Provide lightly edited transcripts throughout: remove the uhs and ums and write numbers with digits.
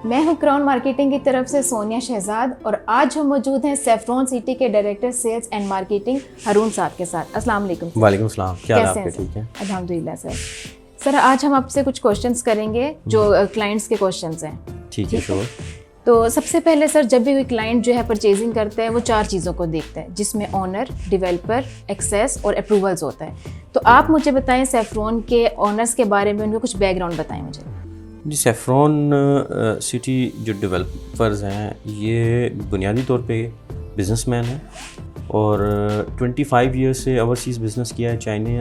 मैं हूं crown marketing की तरफ से सोनिया शहजाद और आज हम मौजूद हैं सेफ्रॉन सिटी के director sales and marketing Haroon Sahab के साथ। अस्सलाम वालेकुम। वालेकुम सलाम। क्या हाल कैसे आपके? हैं ठीक है अल्हम्दुलिल्लाह सर। सर आज हम आपसे कुछ क्वेश्चंस करेंगे जो क्लाइंट्स के क्वेश्चंस हैं। ठीक है श्योर। तो सबसे पहले सर, जब भी कोई क्लाइंट जो है परचेजिंग करता है वो 4 चीज़ों को देखता है जिसमें ओनर, डेवलपर, एक्सेस और अप्रूवल्स होता है। तो आप मुझे बताएं सेफ्रॉन के ओनर्स के बारे में, उनको कुछ बैकग्राउंड बताएं मुझे। जी, सेफ्रॉन सिटी जो डेवलपर्स हैं ये बुनियादी तौर पे बिजनेसमैन हैं और 25 ईयर्स से ओवरसीज़ बिज़नेस किया है।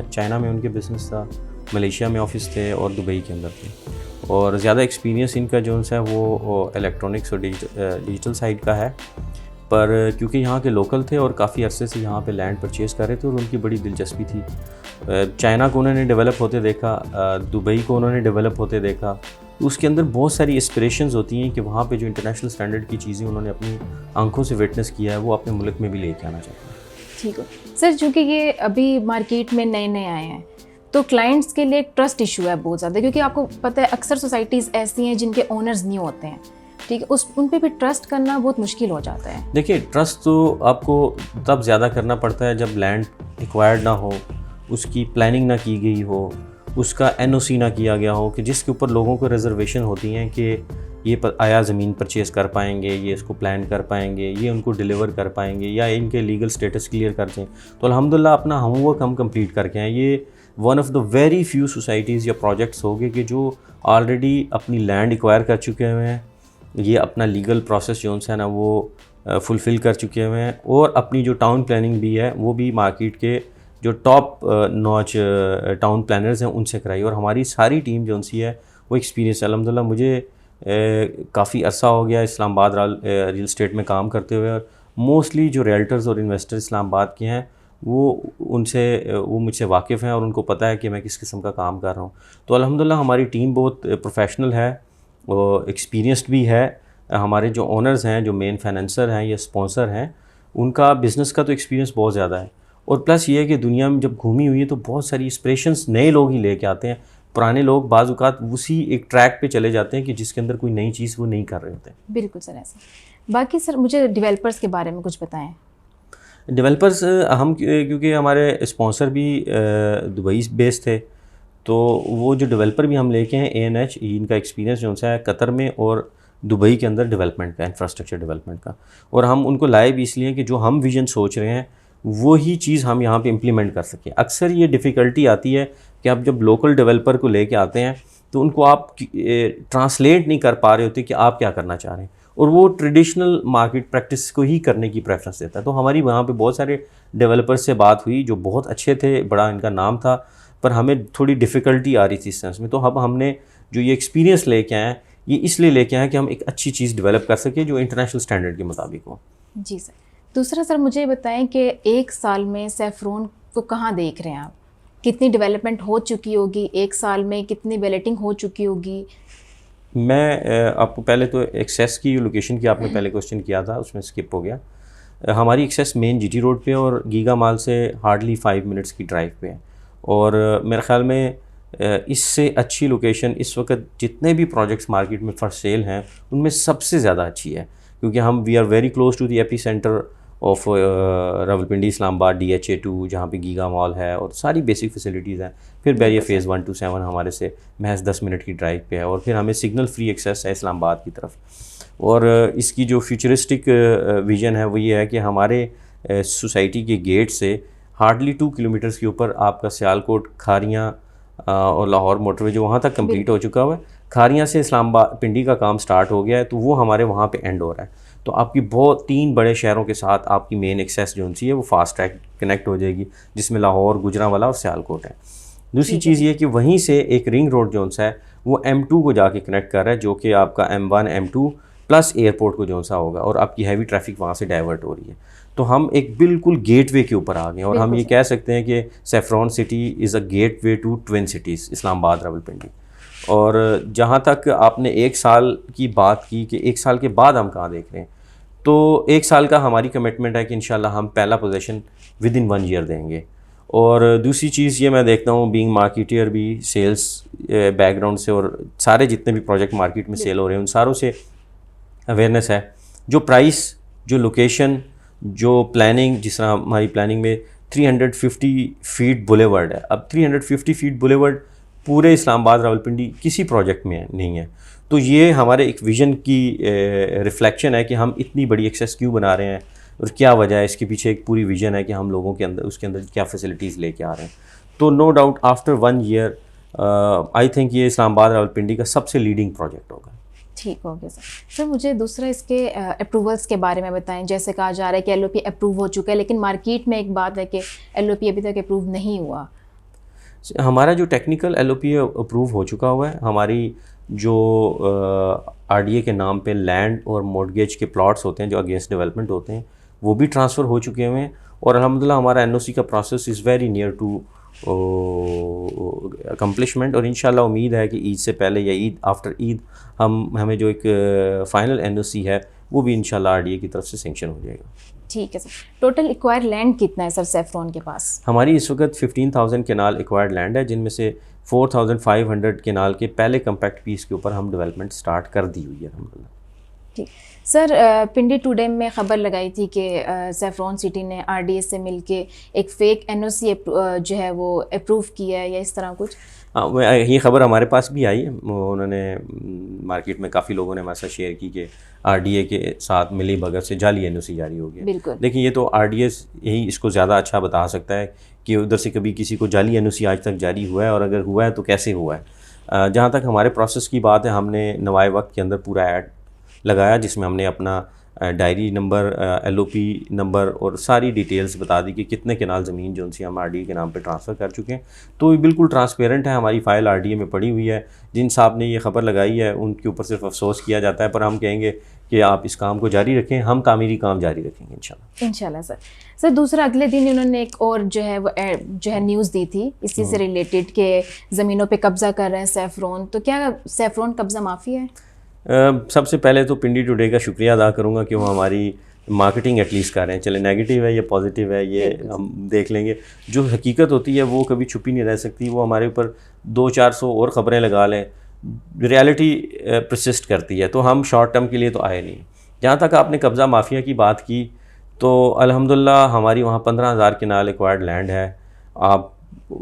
चाइना में उनके बिज़नेस था, मलेशिया में ऑफिस थे और दुबई के अंदर थे। और ज़्यादा एक्सपीरियंस इनका जो है वो इलेक्ट्रॉनिक्स और डिजिटल साइड का है। पर क्योंकि यहाँ के लोकल थे और काफ़ी अरसे से यहाँ पे लैंड परचेज़ कर रहे थे और उनकी बड़ी दिलचस्पी थी। चाइना को उन्होंने डेवलप होते देखा, दुबई को उन्होंने डेवलप होते देखा। तो उसके अंदर बहुत सारी एस्पिरेशंस होती हैं कि वहाँ पे जो इंटरनेशनल स्टैंडर्ड की चीज़ें उन्होंने अपनी आंखों से विटनेस किया है वो अपने मुल्क में भी लेके आना चाहते हैं। ठीक है सर, चूँकि ये अभी मार्केट में नए नए आए हैं तो क्लाइंट्स के लिए एक ट्रस्ट इशू है बहुत ज़्यादा, क्योंकि आपको पता है अक्सर सोसाइटीज़ ऐसी हैं जिनके ओनर्स नहीं होते हैं। ठीक है, उन पे भी ट्रस्ट करना बहुत मुश्किल हो जाता है। देखिए, ट्रस्ट तो आपको तब ज़्यादा करना पड़ता है जब लैंड एक्वायर्ड ना हो, उसकी प्लानिंग ना की गई हो, उसका एनओसी ना किया गया हो, कि जिसके ऊपर लोगों को रिजर्वेशन होती हैं कि ये आया ज़मीन परचेज़ कर पाएंगे, ये इसको प्लान कर पाएंगे, ये उनको डिलीवर कर पाएंगे या इनके लीगल स्टेटस क्लियर कर दें। तो अल्हम्दुलिल्लाह अपना होमवर्क हम कंप्लीट करके हैं। ये one of the very few societies या प्रोजेक्ट्स होंगे कि जो ऑलरेडी अपनी लैंड एक्वायर कर चुके हुए हैं, ये अपना लीगल प्रोसेस जो है ना वो फुलफ़िल कर चुके हुए हैं और अपनी जो टाउन प्लानिंग भी है वो भी मार्केट के जो टॉप नॉच टाउन प्लानर्स हैं उनसे कराई। और हमारी सारी टीम जो सी है वो एक्सपीरियंस है। अल्हम्दुलिल्लाह मुझे काफ़ी अरसा हो गया इस्लामाबाद रियल स्टेट में काम करते हुए और मोस्टली जो रियल्टर्स और इन्वेस्टर इस्लामाबाद के हैं वो मुझसे वाकिफ़ हैं और उनको पता है कि मैं किस किस्म का काम कर रहा हूँ। तो अल्हम्दुलिल्लाह हमारी टीम बहुत प्रोफेशनल है और एक्सपीरियंस्ड भी है। हमारे जो ओनर्स हैं, जो मेन फाइनेंसर हैं या स्पॉन्सर हैं, उनका बिज़नेस का तो एक्सपीरियंस बहुत ज़्यादा है। और प्लस ये है कि दुनिया में जब घूमी हुई है तो बहुत सारी इंस्पिरेशंस नए लोग ही लेके आते हैं। पुराने लोग बाज़ औक़ात उसी एक ट्रैक पे चले जाते हैं कि जिसके अंदर कोई नई चीज़ वो नहीं कर रहे होते। बिल्कुल सर, ऐसा। बाकी सर मुझे डेवलपर्स के बारे में कुछ बताएं। डेवलपर्स हम क्योंकि हमारे स्पॉन्सर भी दुबई बेस्ड थे, तो वो जो डेवलपर भी हम लेके हैं ANH, इनका एक्सपीरियंस जो है कतर में और दुबई के अंदर डेवलपमेंट का, इंफ्रास्ट्रक्चर डेवलपमेंट का। और हम उनको लाए भी इसलिए कि जो हम विजन सोच रहे हैं वो ही चीज़ हम यहाँ पे इम्प्लीमेंट कर सकें। अक्सर ये डिफ़िकल्टी आती है कि आप जब लोकल डेवलपर को लेके आते हैं तो उनको आप ट्रांसलेट नहीं कर पा रहे होते कि आप क्या करना चाह रहे हैं और वो ट्रेडिशनल मार्केट प्रैक्टिस को ही करने की प्रेफरेंस देता है। तो हमारी वहाँ पे बहुत सारे डेवलपर्स से बात हुई जो बहुत अच्छे थे, बड़ा इनका नाम था, पर हमें थोड़ी डिफ़िकल्टी आ रही थी इस सेंस में। तो अब हमने जो ये एक्सपीरियंस लेके आए हैं ये इसलिए लेके आए कि हम एक अच्छी चीज़ डेवलप कर सकें जो इंटरनेशनल स्टैंडर्ड के मुताबिक हो। जी सर। दूसरा सर मुझे बताएं कि 1 साल में सेफ्रॉन को कहाँ देख रहे हैं आप? कितनी डेवलपमेंट हो चुकी होगी 1 साल में, कितनी वेलेटिंग हो चुकी होगी? मैं आपको पहले तो एक्सेस की लोकेशन की आपने पहले क्वेश्चन किया था, उसमें स्किप हो गया। हमारी एक्सेस मेन GT रोड पे और गीगा माल से हार्डली 5 मिनट्स की ड्राइव पे है। और मेरे ख्याल में इससे अच्छी लोकेशन इस वक्त जितने भी प्रोजेक्ट्स मार्केट में फॉर सेल हैं उनमें सबसे ज़्यादा अच्छी है, क्योंकि we are very close to the epicentre of Rawalpindi Islamabad DHA2, जहाँ पे गीगा मॉल है और सारी बेसिक फैसिलिटीज़ हैं। फिर बैरिया फ़ेज़ 1 to 7 हमारे से महज 10 मिनट की ड्राइव पे है और फिर हमें सिग्नल फ्री एक्सेस है इस्लामाबाद की तरफ। और इसकी जो फ्यूचरिस्टिक विज़न है वो ये है कि हमारे सोसाइटी के गेट से हार्डली 2 किलोमीटर्स के ऊपर आपका सियालकोट, खारियाँ और लाहौर मोटरवे जो वहाँ तक कंप्लीट हो चुका हुआ है। खारियाँ से इस्लामाबाद पिंडी का काम स्टार्ट हो गया है, तो वो हमारे वहाँ पे एंड हो रहा है। तो आपकी बहुत 3 बड़े शहरों के साथ आपकी मेन एक्सेस जो सी है वो फास्ट ट्रैक कनेक्ट हो जाएगी, जिसमें लाहौर, गुजरांवाला और सियालकोट है। दूसरी चीज़ ये कि वहीं से एक रिंग रोड जो सा है वो M2 को जाके कनेक्ट कर रहा है, जो कि आपका M1 M2 प्लस एयरपोर्ट को जो सा होगा और आपकी हैवी ट्रैफिक वहाँ से डाइवर्ट हो रही है। तो हम एक बिल्कुल गेटवे के ऊपर आ गए और हम ये कह सकते हैं कि Saffron City is a gateway to twin cities Islamabad, Rawalpindi. और जहाँ तक आपने 1 साल की बात की कि 1 साल के बाद हम कहाँ देख रहे हैं, तो 1 साल का हमारी कमिटमेंट है कि इंशाल्लाह हम पहला पोजीशन विद इन 1 ईयर देंगे। और दूसरी चीज़ ये मैं देखता हूँ, बीइंग मार्केटियर भी, सेल्स बैकग्राउंड से और सारे जितने भी प्रोजेक्ट मार्केट में सेल हो रहे हैं उन सारों से अवेयरनेस है, जो प्राइस, जो लोकेशन, जो प्लानिंग, जिस तरह हमारी प्लानिंग में 350 फीट बुलेवर्ड है। अब 350 फीट बुलेवर्ड पूरे इस्लामाबाद रावलपिंडी किसी प्रोजेक्ट में नहीं है। तो ये हमारे एक विज़न की रिफ्लेक्शन है कि हम इतनी बड़ी एक्सेस क्यों बना रहे हैं और क्या वजह है। इसके पीछे एक पूरी विज़न है कि हम लोगों के अंदर, उसके अंदर क्या फैसिलिटीज़ लेके आ रहे हैं। तो no doubt after 1 year I think ये इस्लामाबाद रावलपिंडी का सबसे लीडिंग प्रोजेक्ट होगा। ठीक हो गया सर। मुझे दूसरा इसके अप्रूवल्स के बारे में बताएं। जैसे कहा जा रहा है कि एलओपी अप्रूव हो चुका है, लेकिन मार्केट में एक बात है कि एलओपी अभी तक अप्रूव नहीं हुआ। हमारा जो टेक्निकल एलओपी अप्रूव हो चुका हुआ है। हमारी जो आरडीए के नाम पे लैंड और मॉर्गेज के प्लॉट्स होते हैं जो अगेंस्ट डेवलपमेंट होते हैं, वो भी ट्रांसफ़र हो चुके हुए हैं। और अल्हम्दुलिल्लाह हमारा एनओसी का process is very near to accomplishment. और इंशाल्लाह उम्मीद है कि ईद से पहले या ईद आफ्टर ईद हमें जो एक फ़ाइनल एनओसी है वो भी इंशाल्लाह आरडीए की तरफ से सेंक्शन हो जाएगा। ठीक है सर। टोटल एक्वायर लैंड कितना है सर सैफरॉन के पास? हमारी इस वक्त 15,000 केनाल एक्वायर्ड लैंड है, जिनमें से 4,500 केनाल के पहले कम्पैक्ट पीस के ऊपर हम डेवलपमेंट स्टार्ट कर दी हुई है अल्हम्दुलिल्लाह। ठीक सर, पिंडी टुडे में ख़बर लगाई थी कि सैफरॉन सिटी ने आरडीएस से मिलके एक फ़ेक एनओसी जो है वो अप्रूव किया है या इस तरह कुछ? हाँ, ये ख़बर हमारे पास भी आई है। उन्होंने मार्केट में काफ़ी लोगों ने हमारे साथ शेयर की कि आरडीए के साथ मिली भगत से जाली एनओसी जारी हो गया। बिल्कुल। देखिए, ये तो आरडीएस यही इसको ज़्यादा अच्छा बता सकता है कि उधर से कभी किसी को जाली एनओसी आज तक जारी हुआ है, और अगर हुआ है तो कैसे हुआ है। जहाँ तक हमारे प्रोसेस की बात है, हमने नवाए वक्त के अंदर पूरा ऐड लगाया जिसमें हमने अपना डायरी नंबर, एलओपी नंबर और सारी डिटेल्स बता दी कि कितने केनाल ज़मीन जो उनसे हम आरडीए के नाम पे ट्रांसफ़र कर चुके हैं। तो ये बिल्कुल ट्रांसपेरेंट है, हमारी फ़ाइल आरडीए में पड़ी हुई है। जिन साहब ने ये ख़बर लगाई है उनके ऊपर सिर्फ अफसोस किया जाता है, पर हम कहेंगे कि आप इस काम को जारी रखें, हम तामीरी काम जारी रखेंगे इंशाल्लाह सर। दूसरा, अगले दिन उन्होंने एक और जो है न्यूज़ दी थी इसी से रिलेटेड के ज़मीनों पे कब्ज़ा कर रहे हैं सैफरॉन। तो क्या सैफरॉन कब्ज़ा माफ़ी है? सबसे पहले तो पिंडी टुडे का शुक्रिया अदा करूँगा कि वो हमारी मार्केटिंग एटलीस्ट कर रहे हैं। चले नेगेटिव है या पॉजिटिव है ये हम देख लेंगे। जो हकीकत होती है वो कभी छुपी नहीं रह सकती। वो हमारे ऊपर 200-400 और ख़बरें लगा लें, रियलिटी परसिस्ट करती है। तो हम शॉर्ट टर्म के लिए तो आए नहीं। जहाँ तक आपने कब्ज़ा माफिया की बात की, तो अल्हम्दुलिल्लाह हमारी वहाँ 15,000 केनाल एक्वायर्ड लैंड है। आप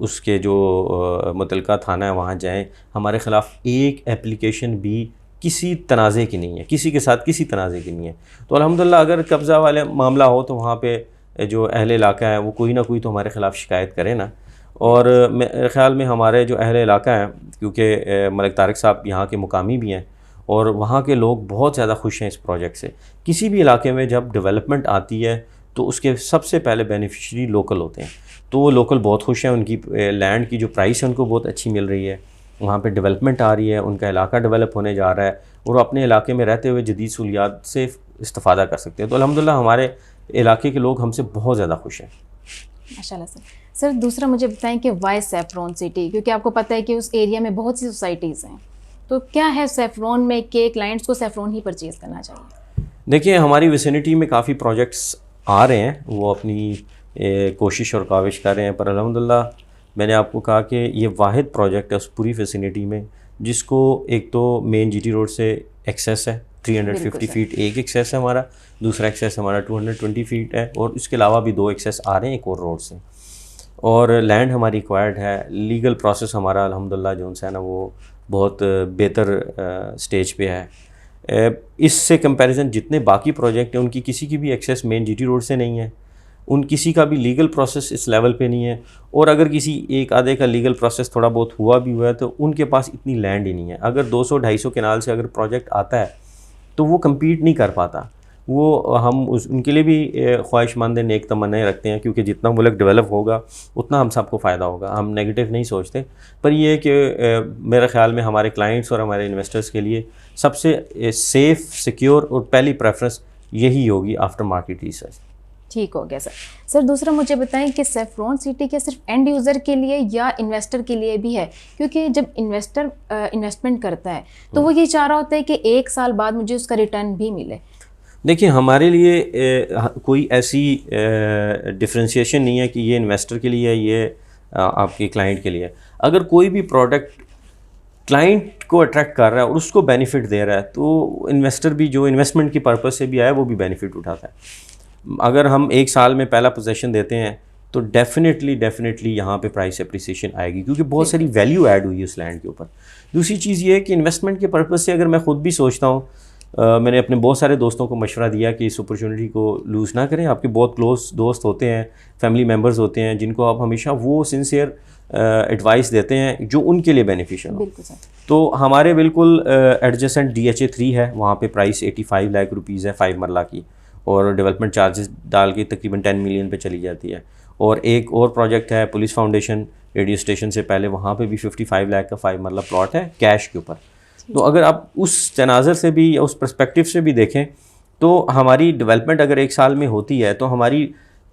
उसके जो मुतलका थाना है वहाँ जाएँ, हमारे ख़िलाफ़ एक एप्लीकेशन भी किसी तनाज़े की नहीं है, किसी के साथ किसी तनाज़े की नहीं है। तो अल्हम्दुलिल्लाह अगर कब्ज़ा वाले मामला हो तो वहाँ पे जो अहले इलाका है वो कोई ना कोई तो हमारे ख़िलाफ़ शिकायत करे ना। और मेरे ख़्याल में हमारे जो अहले इलाका हैं, क्योंकि मलिक तारिक साहब यहाँ के मुकामी भी हैं और वहाँ के लोग बहुत ज़्यादा खुश हैं इस प्रोजेक्ट से। किसी भी इलाके में जब डेवलपमेंट आती है तो उसके सबसे पहले बेनिफिशरी लोकल होते हैं। तो वो लोकल बहुत खुश हैं, उनकी लैंड की जो प्राइस है उनको बहुत अच्छी मिल रही है, वहाँ पे डेवलपमेंट आ रही है, उनका इलाका डेवलप होने जा रहा है और अपने इलाके में रहते हुए जदीद सहूलियात से इस्तिफ़ादा कर सकते हैं। तो अल्हम्दुलिल्लाह हमारे इलाके के लोग हमसे बहुत ज़्यादा खुश हैं। माशाल्लाह सर। दूसरा मुझे बताएं कि वाई सैफरॉन सिटी, क्योंकि आपको पता है कि उस एरिया में बहुत सी सोसाइटीज़ हैं, तो क्या है सैफरॉन में कि क्लाइंट्स को सैफरॉन ही परचेज़ करना चाहिए? देखिए, हमारी विसिनिटी में काफ़ी प्रोजेक्ट्स आ रहे हैं, वो अपनी कोशिश और काविश कर रहे हैं, पर अल्हम्दुलिल्लाह मैंने आपको कहा कि ये वाहिद प्रोजेक्ट है उस पूरी विसिनिटी में जिसको एक तो मेन जीटी रोड से एक्सेस है, 350 फीट एक एक्सेस है हमारा, दूसरा एक्सेस हमारा 220 फीट है, और इसके अलावा भी 2 एक्सेस आ रहे हैं एक और रोड से। और लैंड हमारी एक्वायर्ड है। लीगल प्रोसेस हमारा अल्हम्दुलिल्लाह जो है ना वो बहुत बेहतर स्टेज पे है। इससे कंपैरिजन जितने बाकी प्रोजेक्ट हैं उनकी किसी की भी एक्सेस मेन जीटी रोड से नहीं है, उन किसी का भी लीगल प्रोसेस इस लेवल पे नहीं है, और अगर किसी एक आधे का लीगल प्रोसेस थोड़ा बहुत हुआ भी हुआ है तो उनके पास इतनी लैंड ही नहीं है। अगर 200-250 केनाल से अगर प्रोजेक्ट आता है तो वो कम्पीट नहीं कर पाता। वो हम उनके लिए भी ख्वाहिशमंद नेक तमन्नाएं रखते हैं, क्योंकि जितना मुल्क डेवलप होगा उतना हम सबको फ़ायदा होगा। हम नेगेटिव नहीं सोचते, पर ये है कि मेरे ख़्याल में हमारे क्लाइंट्स और हमारे इन्वेस्टर्स के लिए सबसे सेफ़, सिक्योर और पहली प्रेफरेंस यही होगी आफ्टर मार्केट रिसर्च। ठीक हो गया सर। दूसरा मुझे बताएं कि सैफरॉन सिटी क्या सिर्फ एंड यूज़र के लिए या इन्वेस्टर के लिए भी है? क्योंकि जब इन्वेस्टर इन्वेस्टमेंट करता है तो वो ये चाह रहा होता है कि 1 साल बाद मुझे उसका रिटर्न भी मिले। देखिए, हमारे लिए कोई ऐसी डिफ्रेंशिएशन नहीं है कि ये इन्वेस्टर के लिए है, ये आपके क्लाइंट के लिए है। अगर कोई भी प्रोडक्ट क्लाइंट को अट्रैक्ट कर रहा है और उसको बेनिफिट दे रहा है, तो इन्वेस्टर भी जो इन्वेस्टमेंट की पर्पज़ से भी आया वो भी बेनिफिट उठाता है। अगर हम 1 साल में पहला पोजीशन देते हैं तो डेफिनेटली यहाँ पे प्राइस एप्रिसिएशन आएगी, क्योंकि बहुत सारी वैल्यू ऐड हुई है उस लैंड के ऊपर। दूसरी चीज़ ये है कि इन्वेस्टमेंट के पर्पज़ से अगर मैं ख़ुद भी सोचता हूँ, मैंने अपने बहुत सारे दोस्तों को मशवरा दिया कि इस अपॉर्चुनिटी को लूज़ ना करें। आपके बहुत क्लोज दोस्त होते हैं, फैमिली मेम्बर्स होते हैं, जिनको आप हमेशा वो सिंसियर एडवाइस देते हैं जो उनके लिए बेनिफिशियल हो। तो हमारे बिल्कुल एडजेसेंट DHA 3 है, वहाँ पे प्राइस 85 लाख रुपीज़ है 5 मरला की, और डेवलपमेंट चार्जेस डाल के तकरीबन 10 मिलियन पे चली जाती है। और एक और प्रोजेक्ट है पुलिस फाउंडेशन रेडियो स्टेशन से पहले, वहाँ पे भी 55 लाख का 5 मरला प्लॉट है कैश के ऊपर। तो अगर आप उस तनाज़र से भी या उस पर्सपेक्टिव से भी देखें तो हमारी डेवलपमेंट अगर 1 साल में होती है तो हमारी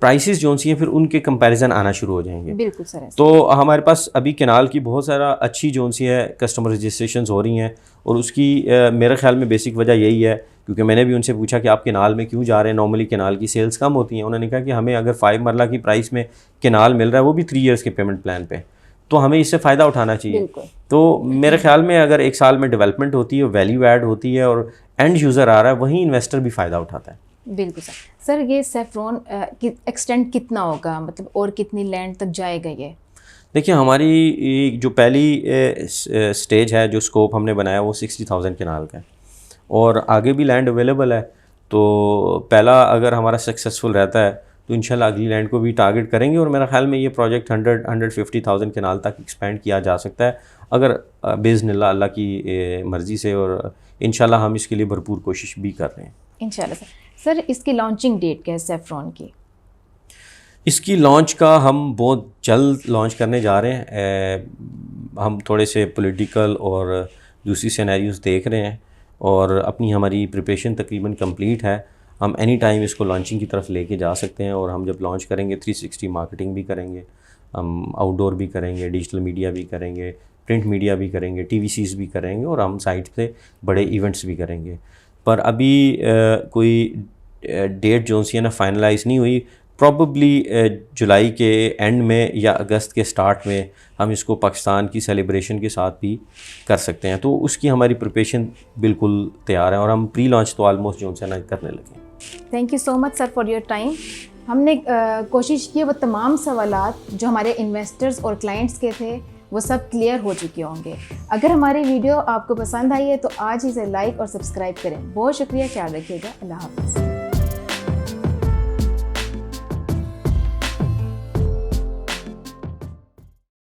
प्राइसेस जो सी हैं फिर उनके कंपैरिजन आना शुरू हो जाएंगे। बिल्कुल सर। तो हमारे पास अभी केनाल की बहुत सारा अच्छी जो सी है कस्टमर रजिस्ट्रेशंस हो रही हैं, और उसकी मेरे ख्याल में बेसिक वजह यही है, क्योंकि मैंने भी उनसे पूछा कि आप केनाल में क्यों जा रहे हैं, नॉर्मली केनाल की सेल्स कम होती हैं। उन्होंने कहा कि हमें अगर 5 मरला की प्राइस में केनाल मिल रहा है, वो भी 3 ईयर्स के पेमेंट प्लान पे, तो हमें इससे फ़ायदा उठाना चाहिए। तो मेरे ख्याल में अगर 1 साल में डेवलपमेंट होती है, वैल्यू ऐड होती है और एंड यूज़र आ रहा है, वहीं इन्वेस्टर भी फ़ायदा उठाता है। बिल्कुल सर। सर ये सेफ्रॉन की एक्सटेंड कितना होगा, मतलब और कितनी लैंड तक जाएगा ये? देखिए, हमारी जो पहली स्टेज है, जो स्कोप हमने बनाया वो 60,000 केनाल का है, और आगे भी लैंड अवेलेबल है। तो पहला अगर हमारा सक्सेसफुल रहता है तो इंशाल्लाह अगली लैंड को भी टारगेट करेंगे, और मेरा ख्याल में ये प्रोजेक्ट 150,000 केनाल तक एक्सपेंड किया जा सकता है अगर बिज़निल्लाह अल्लाह की मर्ज़ी से, और इंशाल्लाह हम इसके लिए भरपूर कोशिश भी कर रहे हैं इंशाल्लाह। सर इसकी लॉन्चिंग डेट क्या है सेफ्रॉन की? इसकी लॉन्च का हम बहुत जल्द लॉन्च करने जा रहे हैं। हम थोड़े से पॉलिटिकल और दूसरी सिनेरियोज़ देख रहे हैं, और अपनी हमारी प्रिपरेशन तकरीबन कंप्लीट है। हम एनी टाइम इसको लॉन्चिंग की तरफ लेके जा सकते हैं, और हम जब लॉन्च करेंगे 360 मार्केटिंग भी करेंगे, हम आउटडोर भी करेंगे, डिजिटल मीडिया भी करेंगे, प्रिंट मीडिया भी करेंगे, TVCs भी करेंगे, और हम साइट पे बड़े इवेंट्स भी करेंगे। पर अभी कोई डेट जो सी है ना फाइनलाइज नहीं हुई। प्रॉबली जुलाई के एंड में या अगस्त के स्टार्ट में हम इसको पाकिस्तान की सेलिब्रेशन के साथ भी कर सकते हैं। तो उसकी हमारी प्रिपरेशन बिल्कुल तैयार है, और हम प्री लॉन्च तो ऑलमोस्ट जो है ना करने लगे। Thank you so much sir for your time. हमने कोशिश की वो तमाम सवालात जो हमारे इन्वेस्टर्स और क्लाइंट्स के थे वो सब क्लियर हो चुके होंगे। अगर हमारी वीडियो आपको पसंद आई है तो आज ही इसे लाइक और सब्सक्राइब करें। बहुत शुक्रिया, ख्याल रखिएगा। अल्लाह हाफ़िज़।